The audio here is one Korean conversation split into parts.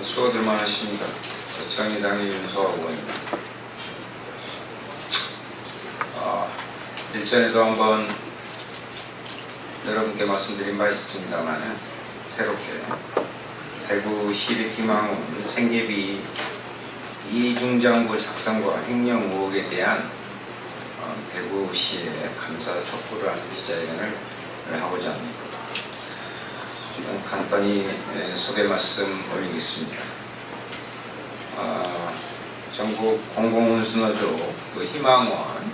수고들 많으십니다. 정의당의 윤소아 의원입니다. 일전에도 한번 여러분께 말씀드린 바 있습니다만 새롭게 대구시립 희망원 생계비 이중장부 작성과 횡령 의혹에 대한 대구시에 감사 촉구를 하는 기자회견을 하고자 합니다. 간단히 소개 말씀 올리겠습니다. 전국 공공운수노조 희망원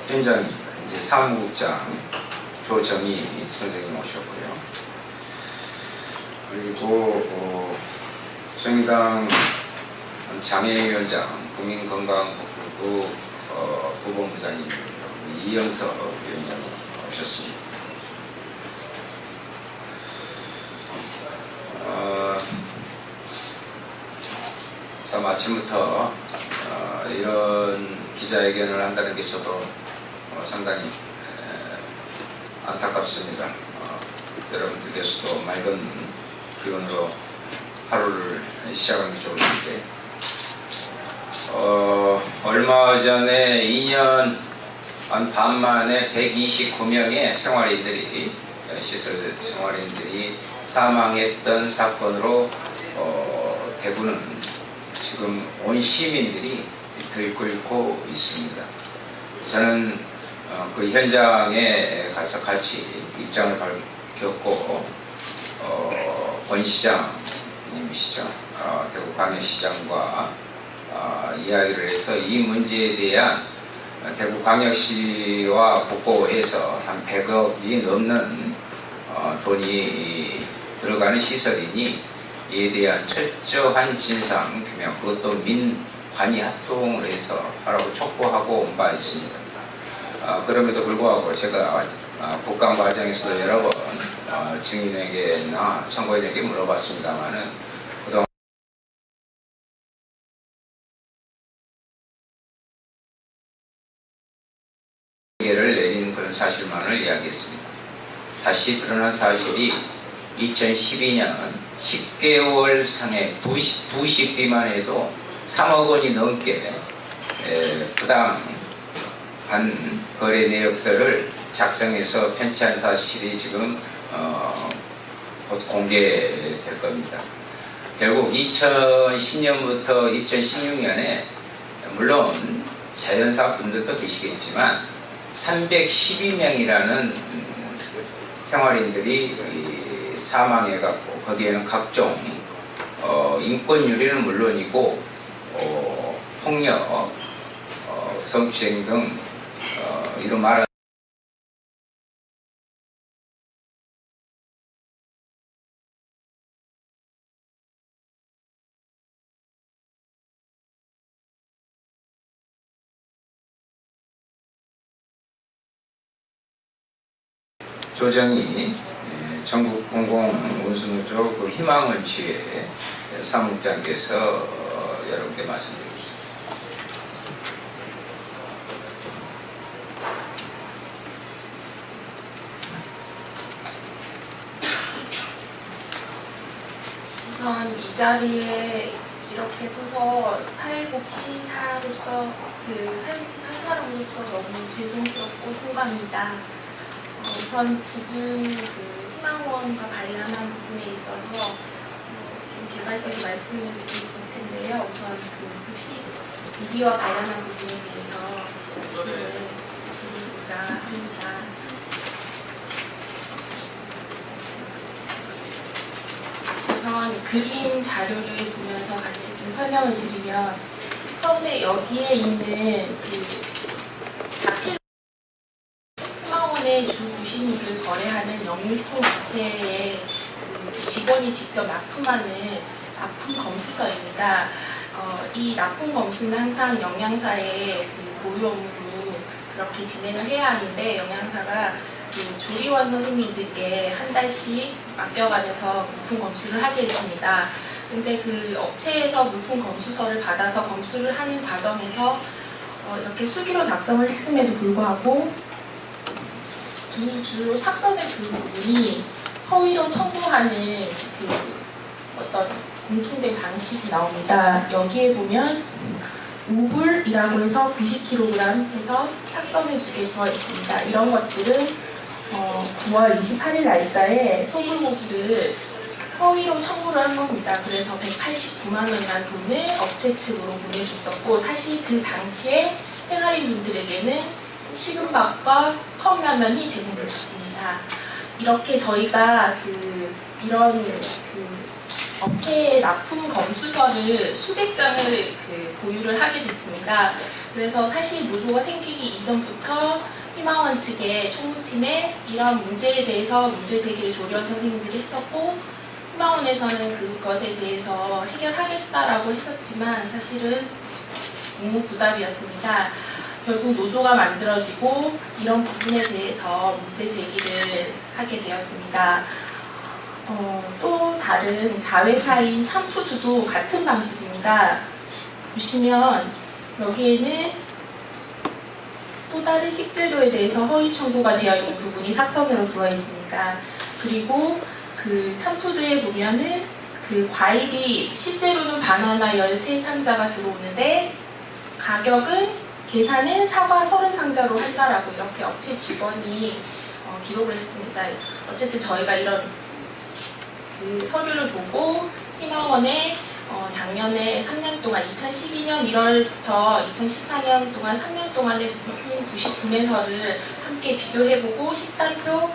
현장입니다. 이제 사무국장 조정희 선생님 오셨고요. 그리고 정의당 장애위원장 국민건강복지부 부본부장님 이영석 위원장이 오셨습니다. 참 아침부터 이런 기자회견을 한다는 게 저도 상당히 안타깝습니다. 여러분들께서도 맑은 기운으로 하루를 시작하는 게 좋을 텐데 얼마 전에 2년 반 만에 129명의 생활인들이 시설 생활인들이 사망했던 사건으로 대구는 지금 온 시민들이 들끓고 있습니다. 저는 그 현장에 가서 같이 입장을 밝혔고 권 시장님이시죠. 대구광역시장과 이야기를 해서 이 문제에 대한 대구광역시와 국고해서 한 100억이 넘는 돈이 들어가는 시설이니 이에 대한 철저한 진상 규명, 그것도 민관이 합동을 해서 하라고 촉구하고 온 바 있습니다. 그럼에도 불구하고 제가 국감 과정에서도 여러 번 증인에게나 청구인에게 물어봤습니다만은 그동안 를 내린 그런 사실만을 이야기했습니다. 다시 드러난 사실이 2012년 10개월 상의 부식비만 해도 3억 원이 넘게 부당한 거래 내역서를 작성해서 편취한 사실이 지금 곧 공개될 겁니다. 결국 2010년부터 2016년에 물론 자연사 분들도 계시겠지만 312명이라는 생활인들이 사망해갖고 거기에는 각종 인권유리는 물론이고 폭력, 성추행 등 이런 말은 조정희 전국 공공운수노조 그 희망원 지회 사무국장께서 여러분께 말씀드리겠습니다. 우선 이 자리에 이렇게 서서 사회복지사로서 사회복지 사사람으로서 너무 죄송스럽고 송구합니다. 우선 지금 희망원과 관련한 부분에 있어서 좀 개괄적인 말씀을 드릴 텐데요. 우선 급식 비리와 관련한 부분에 대해서 말씀을 드리고자 합니다. 우선 그림 자료를 보면서 같이 좀 설명을 드리면 처음에 여기에 있는 희망원의 주 부신물을 거래하는 영유통 업체의 직원이 직접 납품하는 납품 검수서입니다. 이 납품 검수는 항상 영양사의 고유 업무로 그렇게 진행을 해야 하는데 영양사가 조리원 선생님들께 한 달씩 맡겨가면서 물품 검수를 하게 됐습니다. 근데 그 업체에서 물품 검수서를 받아서 검수를 하는 과정에서 이렇게 수기로 작성을 했음에도 불구하고 주로 삭선의 그 부분이 허위로 청구하는 어떤 공통된 방식이 나옵니다. 여기에 보면 우불이라고 해서 90kg 해서 탁선을 2개 들어 있습니다. 이런 것들은 9월 28일 날짜에 소불고기를 허위로 청구를 한 겁니다. 그래서 189만 원이라는 돈을 업체 측으로 보내줬었고, 사실 그 당시에 생활인 분들에게는 식은밥과 컵라면이 제공됐었습니다. 이렇게 저희가 이런 업체의 납품 검수서를 수백 장을 보유를 하게 됐습니다. 그래서 사실 노조가 생기기 이전부터 희망원 측의 총무팀에 이런 문제에 대해서 문제 제기를 조련 선생님들이 했었고, 희망원에서는 그것에 대해서 해결하겠다라고 했었지만 사실은 묵묵부답이었습니다. 결국 노조가 만들어지고 이런 부분에 대해서 문제 제기를 하게 되었습니다. 또 다른 자회사인 참푸드도 같은 방식입니다. 보시면 여기에는 또 다른 식재료에 대해서 허위 청구가 되어 있는 부분이 사선으로 들어와 있습니다. 그리고 그 참푸드에 보면은 그 과일이 실제로는 바나나 13상자가 들어오는데 가격은 계산은 사과 30상자로 한다라고 이렇게 업체 직원이 기록을 했습니다. 어쨌든 저희가 이런 서류를 보고 희망원에 작년에 3년 동안 2012년 1월부터 2014년 동안 3년 동안의 99매설을 함께 비교해보고 식단표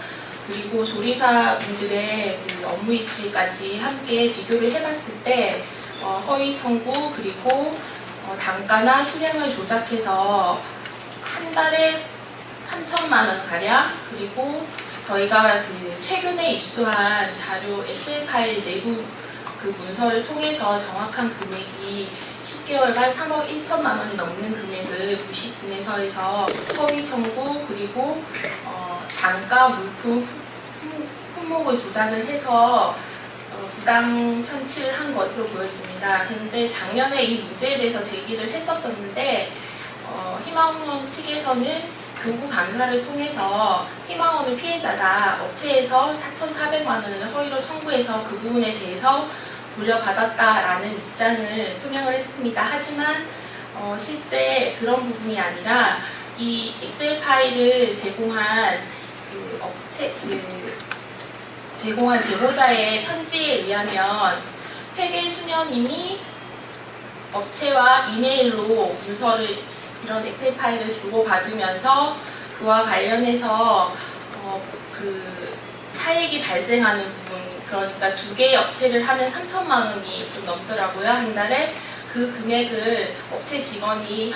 그리고 조리사 분들의 업무 입지까지 함께 비교를 해봤을 때 허위 청구 그리고 단가나 수량을 조작해서 한 달에 3천만 원 가량 그리고 저희가 최근에 입수한 자료 엑셀 파일 내부 문서를 통해서 정확한 금액이 10개월간 3억 1천만 원이 넘는 금액을 부식분해서에서 허위 청구 그리고 단가 물품 품목을 조작을 해서 부당 편취를 한 것으로 보여집니다. 근데 작년에 이 문제에 대해서 제기를 했었었는데 희망원 측에서는 교구 감사를 통해서 희망원은 피해자다. 업체에서 4,400만 원을 허위로 청구해서 그 부분에 대해서 돌려받았다라는 입장을 표명을 했습니다. 하지만 실제 그런 부분이 아니라 이 엑셀 파일을 제공한 제공한 제보자의 편지에 의하면 회계 수녀님이 업체와 이메일로 문서를 이런 엑셀 파일을 주고받으면서 그와 관련해서 차액이 발생하는 부분 그러니까 2개의 업체를 하면 3천만 원이 좀 넘더라고요. 한 달에 그 금액을 업체 직원이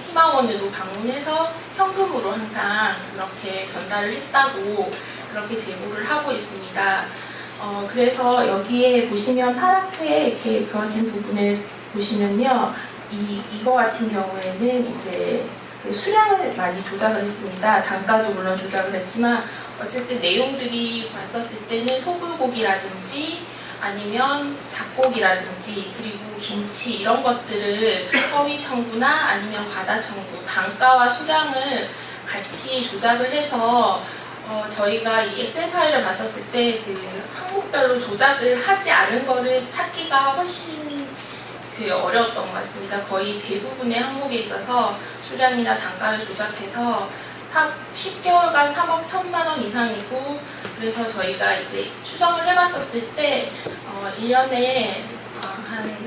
희망원으로 방문해서 현금으로 항상 그렇게 전달을 했다고 그렇게 제보를 하고 있습니다. 그래서 여기에 보시면 파랗게 이렇게 그어진 부분을 보시면요. 이거 같은 경우에는 이제 수량을 많이 조작을 했습니다. 단가도 물론 조작을 했지만 어쨌든 내용들이 봤었을 때는 소불고기라든지 아니면 잡고기라든지 그리고 김치 이런 것들을 허위 청구나 아니면 과다 청구 단가와 수량을 같이 조작을 해서 저희가 이 엑셀 파일을 봤었을 때 항목별로 조작을 하지 않은 거를 찾기가 훨씬 어려웠던 것 같습니다. 거의 대부분의 항목에 있어서 수량이나 단가를 조작해서 10개월간 3억 1천만 원 이상이고 그래서 저희가 이제 추정을 해봤었을 때 1년에 한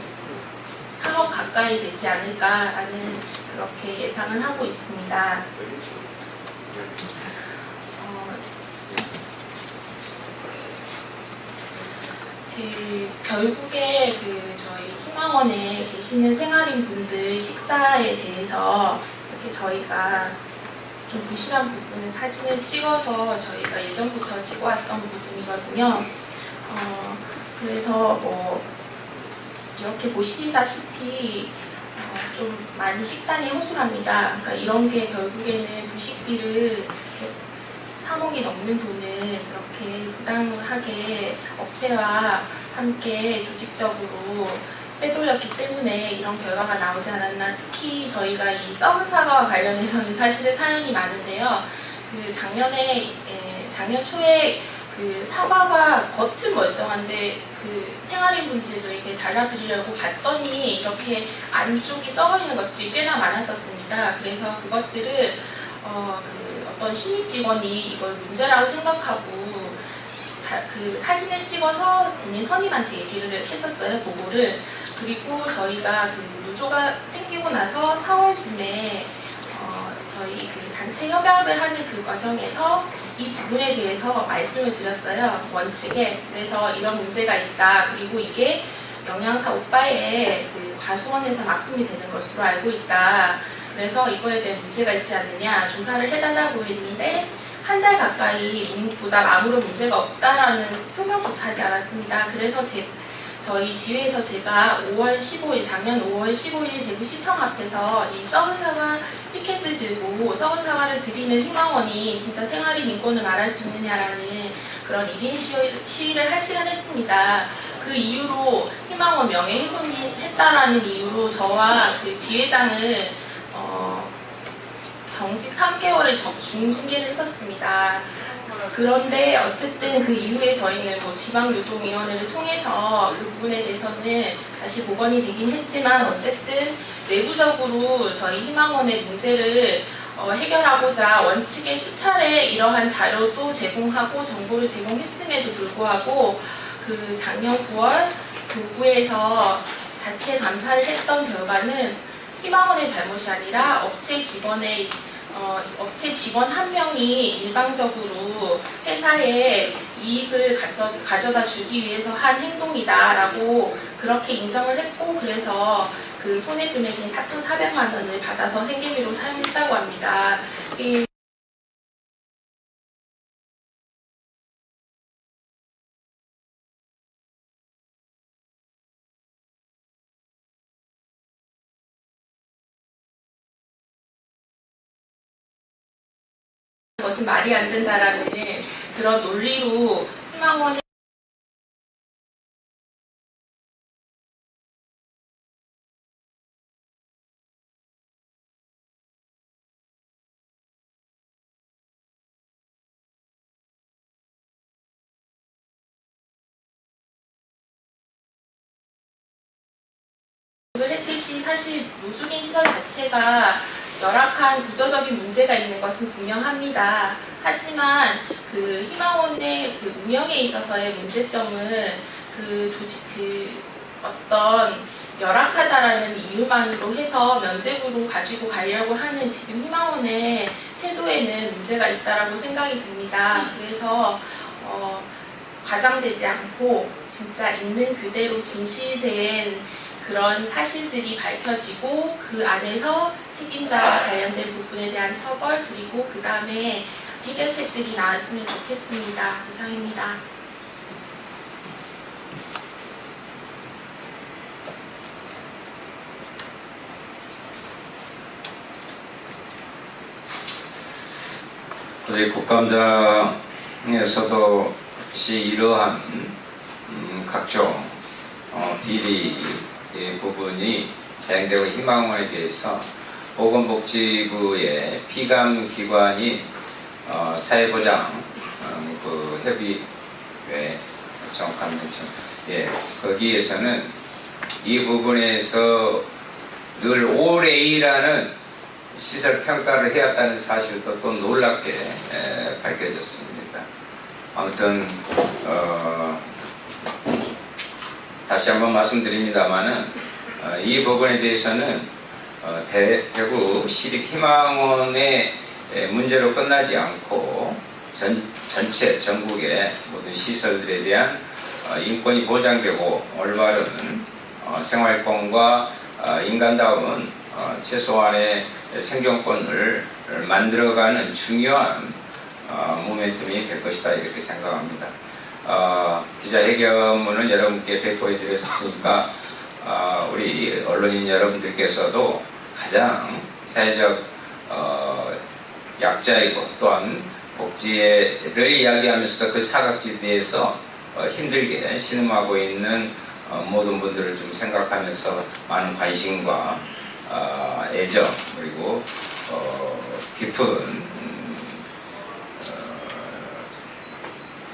3억 가까이 되지 않을까라는 그렇게 예상을 하고 있습니다. 결국에 저희 희망원에 계시는 생활인 분들 식사에 대해서 이렇게 저희가 좀 부실한 부분을 사진을 찍어서 저희가 예전부터 찍어왔던 부분이거든요. 그래서 이렇게 보시다시피 좀 많이 식단이 허술합니다. 그러니까 이런 게 결국에는 부식비를 3억이 넘는 돈을 이렇게 부당하게 업체와 함께 조직적으로 빼돌렸기 때문에 이런 결과가 나오지 않았나. 특히 저희가 이 썩은 사과와 관련해서는 사실은 사연이 많은데요. 작년 초에 그 사과가 겉은 멀쩡한데 그 생활인 분들에게 잘라드리려고 봤더니 이렇게 안쪽이 썩어 있는 것들이 꽤나 많았었습니다. 그래서 그것들을 그 어떤 신입 직원이 이걸 문제라고 생각하고 그 사진을 찍어서 본인 선임한테 얘기를 했었어요, 보고를. 그리고 저희가 그 노조가 생기고 나서 4월쯤에 저희 그 단체 협약을 하는 그 과정에서 이 부분에 대해서 말씀을 드렸어요, 원칙에. 그래서 이런 문제가 있다. 그리고 이게 영양사 오빠의 그 과수원에서 납품이 되는 것으로 알고 있다. 그래서 이거에 대한 문제가 있지 않느냐 조사를 해달라고 했는데 한 달 가까이 묵묵부답 아무런 문제가 없다라는 표명조차 하지 않았습니다. 그래서 저희 지회에서 제가 5월 15일, 작년 5월 15일 대구시청 앞에서 이 썩은 사과 피켓을 들고 썩은 사과를 드리는 희망원이 진짜 생활인 인권을 말할 수 있느냐라는 그런 1인 시위를 할 시간 했습니다. 그 이유로 희망원 명예훼손이 했다라는 이유로 저와 그 지회장을 정직 3개월을 중징계를 했었습니다. 그런데 어쨌든 그 이후에 저희는 뭐 지방노동위원회를 통해서 그 부분에 대해서는 다시 복원이 되긴 했지만 어쨌든 내부적으로 저희 희망원의 문제를 해결하고자 원칙에 수차례 이러한 자료도 제공하고 정보를 제공했음에도 불구하고 그 작년 9월 교구에서 자체 감사를 했던 결과는 희망원의 잘못이 아니라 업체 직원 한 명이 일방적으로 회사에 이익을 가져다 주기 위해서 한 행동이다라고 그렇게 인정을 했고, 그래서 그 손해금액인 4,400만 원을 받아서 생계비로 사용했다고 합니다. 것은 말이 안 된다라는 그런 논리로 희망원의 했듯이 사실 노숙인 시설 자체가 열악한 구조적인 문제가 있는 것은 분명합니다. 하지만 그 희망원의 그 운영에 있어서의 문제점은 어떤 열악하다라는 이유만으로 해서 면죄부로 가지고 가려고 하는 지금 희망원의 태도에는 문제가 있다라고 생각이 듭니다. 그래서 과장되지 않고 진짜 있는 그대로 진실된 그런 사실들이 밝혀지고 그 안에서 책임자와 관련된 부분에 대한 처벌, 그리고 그 다음에 해결책들이 나왔으면 좋겠습니다. 이상입니다. 어제 국감장에서도 이러한 각종 비리 부분이 자행되고 희망원에 대해서 보건복지부의 피감기관인 사회보장 그 협의회 정확한 mention, 거기에서는 이 부분에서 늘 올해라는 시설 평가를 해왔다는 사실도 또 놀랍게 밝혀졌습니다. 아무튼 다시 한번 말씀드립니다만은 이 부분에 대해서는 대구 시립희망원의 문제로 끝나지 않고 전체 전국의 모든 시설들에 대한 인권이 보장되고 올바른 생활권과 인간다운 최소한의 생존권을 만들어가는 중요한 모멘텀이 될 것이다, 이렇게 생각합니다. 기자회견문은 여러분께 배포해 드렸으니까 우리 언론인 여러분들께서도 가장 사회적 약자이고 또한 복지를 이야기하면서도 그 사각지대에서 힘들게 신음하고 있는 모든 분들을 좀 생각하면서 많은 관심과 애정 그리고 깊은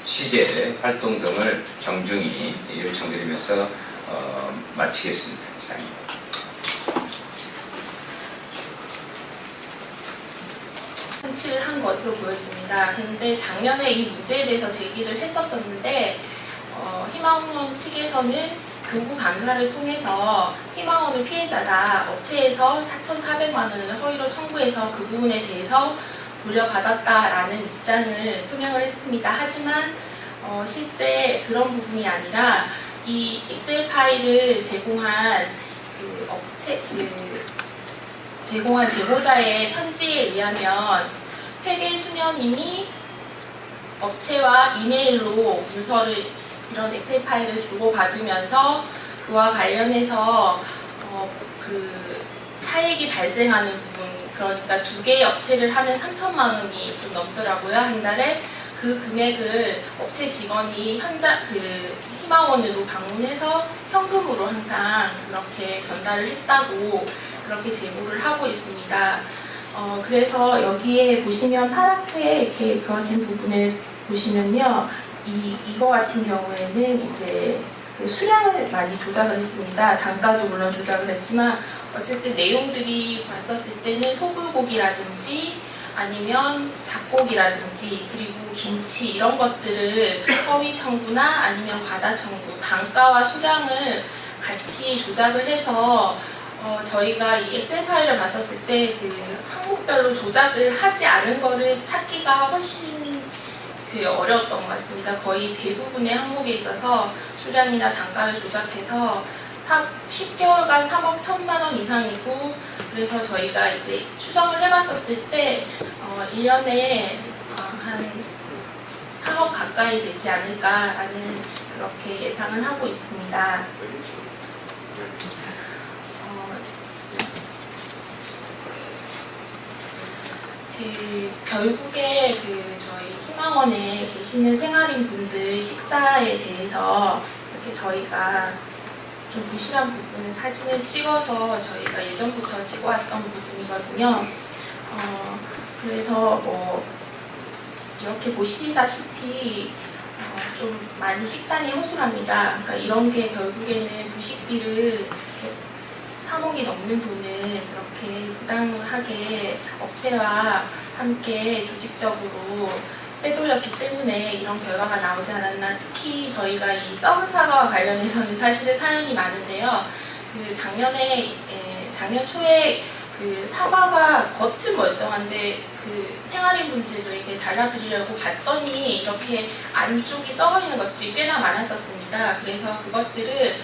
취재 활동 등을 정중히 요청드리면서 마치겠습니다. 이상입니다. 한치를 한 것으로 보여집니다. 근데 작년에 이 문제에 대해서 제기를 했었었는데 희망원 측에서는 교구 감사를 통해서 희망원을 피해자다 업체에서 4,400만 원을 허위로 청구해서 그 부분에 대해서 돌려받았다라는 입장을 표명을 했습니다. 하지만 실제 그런 부분이 아니라 이 엑셀 파일을 제공한 그 업체 제공한 제보자의 편지에 의하면 회계 수녀님이 업체와 이메일로 문서를 이런 엑셀 파일을 주고받으면서 그와 관련해서 그 차액이 발생하는 부분, 그러니까 두 개의 업체를 하면 3천만 원이 좀 넘더라고요. 한 달에 그 금액을 업체 직원이 희망원으로 방문해서 현금으로 항상 그렇게 전달을 했다고 그렇게 제보를 하고 있습니다. 그래서 여기에 보시면 파랗게 이렇게 그어진 부분을 보시면요. 이거 같은 경우에는 이제 그 수량을 많이 조작을 했습니다. 단가도 물론 조작을 했지만 어쨌든 내용들이 봤었을 때는 소불고기라든지 아니면 잡고기라든지 그리고 김치 이런 것들을 허위 청구나 아니면 과다 청구, 단가와 수량을 같이 조작을 해서 저희가 이 엑셀 파일을 봤었을 때 그 항목별로 조작을 하지 않은 거를 찾기가 훨씬 어려웠던 것 같습니다. 거의 대부분의 항목에 있어서 수량이나 단가를 조작해서 10개월간 3억 1천만 원 이상이고 그래서 저희가 이제 추정을 해봤었을 때 1년에 한 3억 가까이 되지 않을까라는 그렇게 예상을 하고 있습니다. 결국에 저희 희망원에 계시는 생활인 분들 식사에 대해서 이렇게 저희가 좀 부실한 부분을 사진을 찍어서 저희가 예전부터 찍어왔던 부분이거든요. 그래서 이렇게 보시다시피 좀 많이 식단이 허술합니다. 그러니까 이런 게 결국에는 부식비를 3억이 넘는 돈을 그렇게 부당하게 업체와 함께 조직적으로 빼돌렸기 때문에 이런 결과가 나오지 않았나. 특히 저희가 이 썩은 사과와 관련해서는 사실은 사연이 많은데요. 작년 초에 그 사과가 겉은 멀쩡한데 그 생활인 분들에게 잘라드리려고 봤더니 이렇게 안쪽이 썩어 있는 것들이 꽤나 많았었습니다. 그래서 그것들을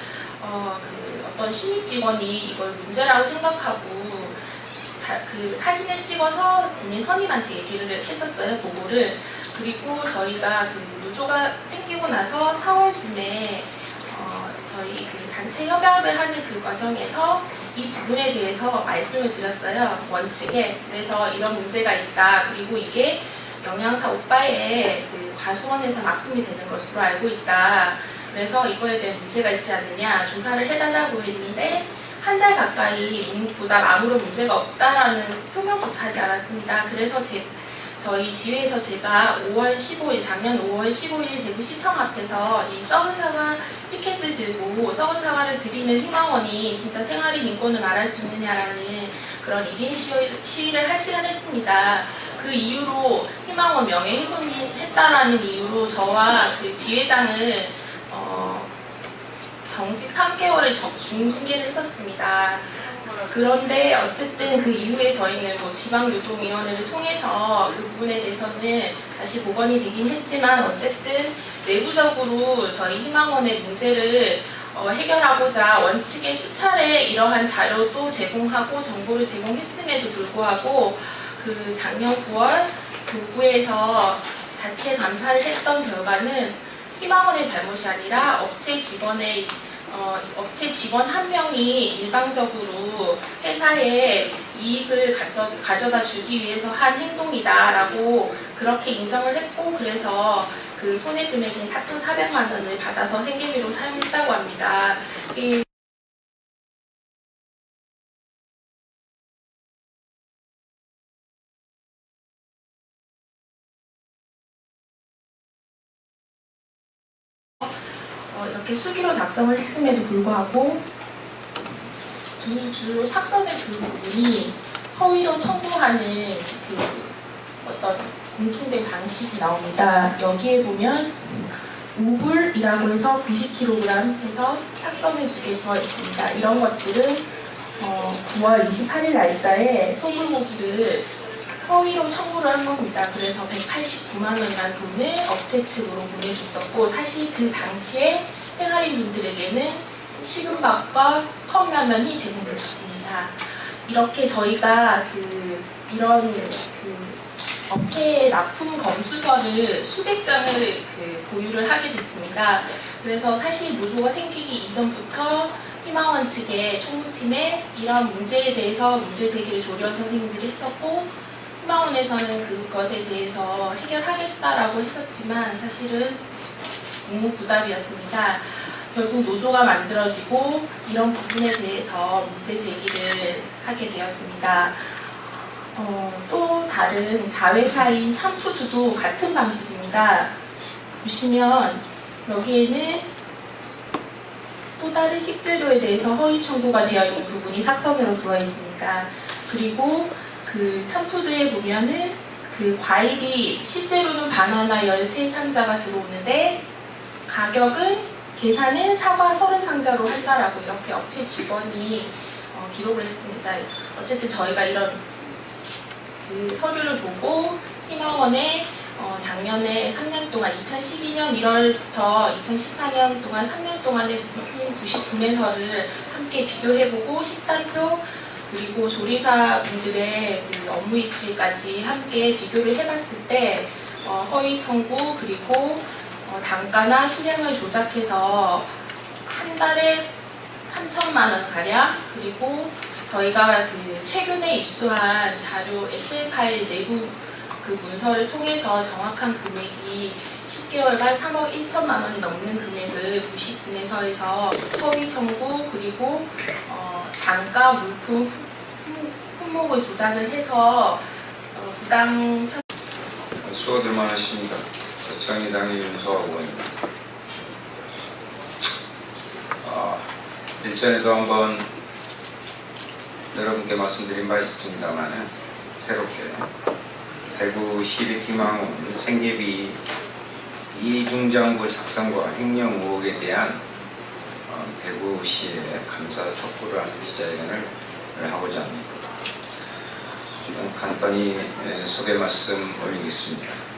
어떤 신입 직원이 이걸 문제라고 생각하고 그 사진을 찍어서 본인 선임한테 얘기를 했었어요, 보고를. 그리고 저희가 그 노조가 생기고 나서 4월쯤에 저희 그 단체 협약을 하는 그 과정에서 이 부분에 대해서 말씀을 드렸어요, 원칙에. 그래서 이런 문제가 있다. 그리고 이게 영양사 오빠의 그 과수원에서 납품이 되는 것으로 알고 있다. 그래서 이거에 대한 문제가 있지 않느냐 조사를 해달라고 했는데 한 달 가까이 묵묵부답 아무런 문제가 없다라는 표명조차 하지 않았습니다. 그래서 저희 지회에서 제가 작년 5월 15일 대구시청 앞에서 이 썩은 사과 피켓을 들고 썩은 사과를 드리는 희망원이 진짜 생활인 인권을 말할 수 있느냐라는 그런 1인 시위를 할 시간 했습니다. 그 이후로 희망원 명예훼손이 했다라는 이유로 저와 그 지회장을 정직 3개월을 중징계를 했었습니다. 그런데 어쨌든 그 이후에 저희는 지방유동위원회를 통해서 그 부분에 대해서는 다시 복원이 되긴 했지만 어쨌든 내부적으로 저희 희망원의 문제를 해결하고자 원칙에 수차례 이러한 자료도 제공하고 정보를 제공했음에도 불구하고 그 작년 9월 교구에서 자체 감사를 했던 결과는 희망원의 잘못이 아니라 업체 직원 한 명이 일방적으로 회사에 이익을 가져다 주기 위해서 한 행동이다라고 그렇게 인정을 했고 그래서 그 손해금액인 4,400만 원을 받아서 생계비로 사용했다고 합니다. 이렇게 수기로 작성을 했음에도 불구하고 주로 삭선의 그 부분이 허위로 청구하는 그 어떤 공통된 방식이 나옵니다. 여기에 보면 5불이라고 해서 90kg 해서 삭선을 2개 들어 있습니다. 이런 것들은 9월 28일 날짜에 소불고기를 허위로 청구를 한 겁니다. 그래서 189만 원이라는 돈을 업체 측으로 보내줬었고, 사실 그 당시에 생활인 분들에게는 식은밥과 컵라면이 제공됐었습니다. 이렇게 저희가 이런 업체의 납품 검수서를 수백 장을 보유를 하게 됐습니다. 그래서 사실 노조가 생기기 이전부터 희망원 측의 총무팀에 이런 문제에 대해서 문제 제기를 조련 선생님들이 했었고, 희망원에서는 그것에 대해서 해결하겠다라고 했었지만 사실은 묵묵부답이었습니다. 결국 노조가 만들어지고 이런 부분에 대해서 문제 제기를 하게 되었습니다. 또 다른 자회사인 참푸드도 같은 방식입니다. 보시면 여기에는 또 다른 식재료에 대해서 허위 청구가 되어 있는 부분이 삭선으로 들어 있습니다. 그리고 그 참푸드에 보면은 그 과일이 실제로는 바나나 13상자가 들어오는데 가격은 계산은 사과 30상자로 한다라고 이렇게 업체 직원이 기록을 했습니다. 어쨌든 저희가 이런 그 서류를 보고 희망원에 작년에 3년 동안 2012년 1월부터 2014년 동안 3년 동안의 99매설을 함께 비교해보고 식단표 그리고 조리사 분들의 그 업무 입지까지 함께 비교를 해봤을 때 허위 청구 그리고 단가나 수량을 조작해서 한 달에 3천만 원 가량 그리고 저희가 그 최근에 입수한 자료 엑셀 파일 내부 그 문서를 통해서 정확한 금액이 10개월간 3억 1천만 원이 넘는 금액을 99매서에서 허위 청구 그리고 단가 물품 품목을 조작을 해서 부당 수고들 많으십니다. 정의당의 윤소아 의원입니다. 일전에도 한번 여러분께 말씀드린 바 있습니다만 새롭게 대구시립 희망원 생계비 이중장부 작성과 횡령 의혹에 대한 대구시의 감사 촉구를 하는 기자회견을 하고자 합니다. 간단히 소개 말씀 올리겠습니다.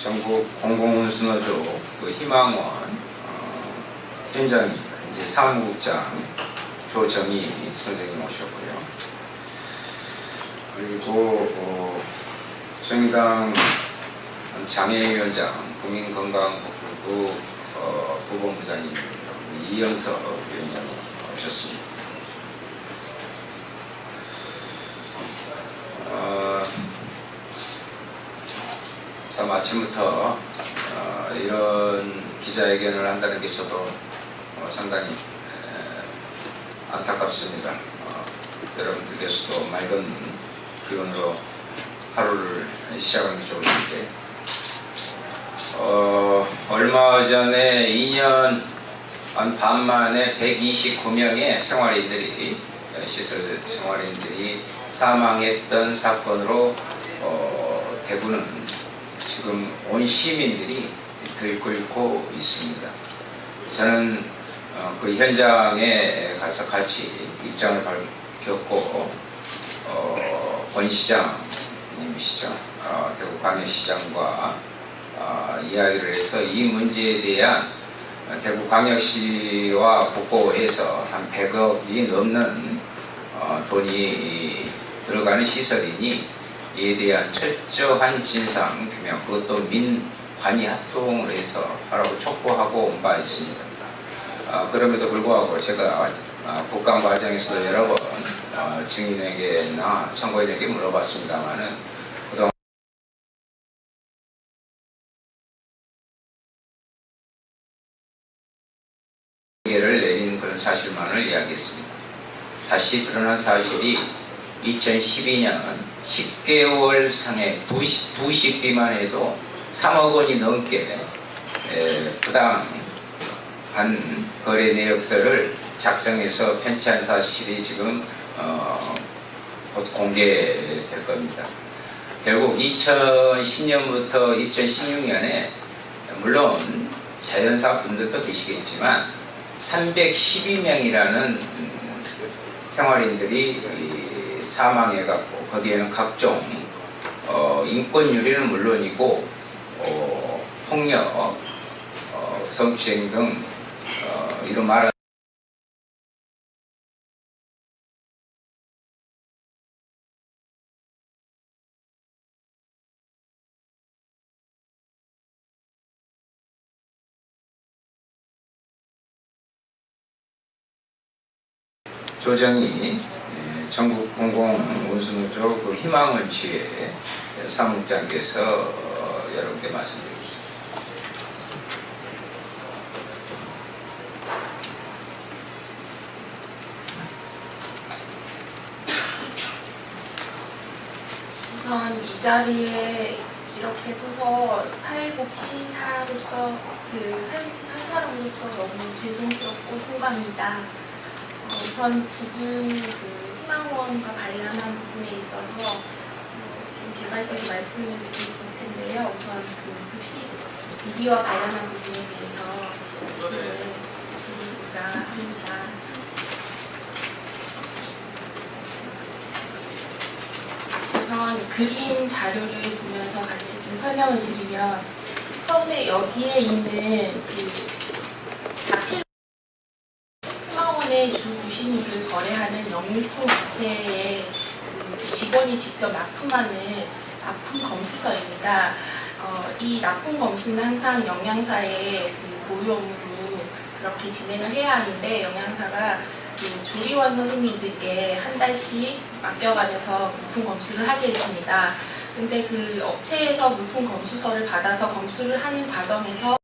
전국 공공운수노조 그 희망원 현장입니다. 이제 사무국장 조정희 선생님 오셨고요. 그리고 정의당 장애위원장 국민건강복지부 부본부장님 이영석 위원장이 오셨습니다. 참 아침부터 이런 기자회견을 한다는 게 저도 상당히 안타깝습니다. 여러분들께서도 맑은 기운으로 하루를 시작하는 게 좋을 텐데 얼마 전에 2년 반 만에 129명의 생활인들이 시설 생활인들이 사망했던 사건으로 대구는 지금 온 시민들이 들끓고 있습니다. 저는 그 현장에 가서 같이 입장을 밝혔고 권 시장님이시죠. 대구광역시장과 이야기를 해서 이 문제에 대한 대구광역시와 국고에서 한 100억이 넘는 돈이 들어가는 시설이니 이에 대한 철저한 진상 규명 그것도 민관이 합동을 해서 하라고 촉구하고 온 바 있습니다. 그럼에도 불구하고 제가 국감 과정에서도 여러 번 증인에게나 청구인에게 물어봤습니다만은 그동안 를 내린 그런 사실만을 이야기했습니다. 다시 드러난 사실이 2012년 10개월 상의 부식비만 해도 3억 원이 넘게 부당한 거래 내역서를 작성해서 편취한 사실이 지금 곧 공개될 겁니다. 결국 2010년부터 2016년에 물론 자연사 분들도 계시겠지만 312명이라는 생활인들이 사망해갖고 거기에는 각종 인권유리는 물론이고 폭력, 성추행 등 이런 말은 조정이 전국 공공운수노조 그 희망원치의 사무장께서 여러분께 말씀드리겠습니다. 우선 이 자리에 이렇게 서서 사회복지사로서 사회복지사 사람으로서 너무 죄송스럽고 송구합니다. 우선 지금 희망원과 관련한 부분에 있어서 좀 개괄적인 말씀을 드릴 텐데요. 우선 급식 비리와 관련한 부분에 대해서 말씀을 드리고자 합니다. 우선 그림 자료를 보면서 같이 좀 설명을 드리면 처음에 여기에 있는 희망원의 주 부신유를 거래하는 영유통 업체의 직원이 직접 납품하는 납품 검수서입니다. 이 납품 검수는 항상 영양사의 고용으로 그렇게 진행을 해야 하는데 영양사가 조리원 선생님들께 한 달씩 맡겨가면서 물품 검수를 하게 했습니다. 근데 그 업체에서 물품 검수서를 받아서 검수를 하는 과정에서